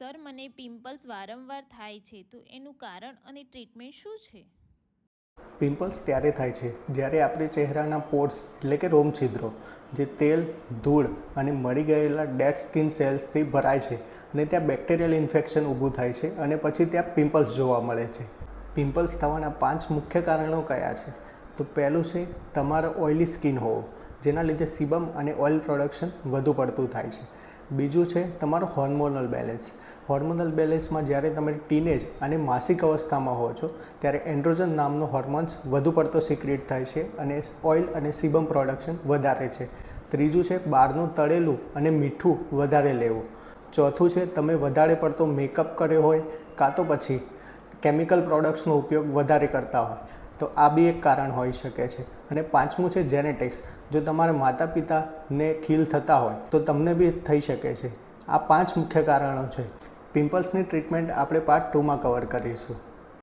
Sir, મને pimples વારંવાર થાય છે, તો એનું કારણ અને ટ્રીટમેન્ટ શું છે? પિમ્પલ્સ ત્યારે થાય છે જ્યારે આપણે ચહેરાના પોર્સ એટલે કે રોમ છિદ્રો જે તેલ, ધૂળ અને મળી ગયેલા ડેડ સ્કિન સેલ્સથી ભરાય છે અને ત્યાં બેક્ટેરિયલ ઇન્ફેક્શન ઊભું થાય છે અને પછી ત્યાં પિમ્પલ્સ જોવા મળે છે. પિમ્પલ્સ થવાના 5 મુખ્ય કારણો કયા છે? તો પહેલું છે તમારો ઓઇલી સ્કિન હોવો, જેના લીધે સિબમ અને ઓઇલ પ્રોડક્શન વધુ પડતું થાય છે. બીજું છે તમારો હોર્મોનલ બેલેન્સ. હોર્મોનલ બેલેન્સમાં જ્યારે તમે ટીનેજ અને માસિક અવસ્થામાં હો છો ત્યારે એન્ડ્રોજન નામનો હોર્મોન્સ વધુ પડતો સિક્રેટ થાય છે અને ઓઇલ અને સિબમ પ્રોડક્શન વધારે છે. ત્રીજું છે બહારનું તળેલું અને મીઠું વધારે લેવું. ચોથું છે તમે વધારે પડતો મેકઅપ કર્યો હોય કાં તો પછી કેમિકલ પ્રોડક્ટ્સનો ઉપયોગ વધારે કરતા હોય તો આ બી એક કારણ હોઈ શકે છે. અને પાંચમું છે જેનેટિક્સ. જો તમારા માતા પિતાને ખીલ થતા હોય તો તમને બી થઈ શકે છે. આ 5 મુખ્ય કારણો છે. પિમ્પલ્સની ટ્રીટમેન્ટ આપણે પાર્ટ 2માં કવર કરીશું.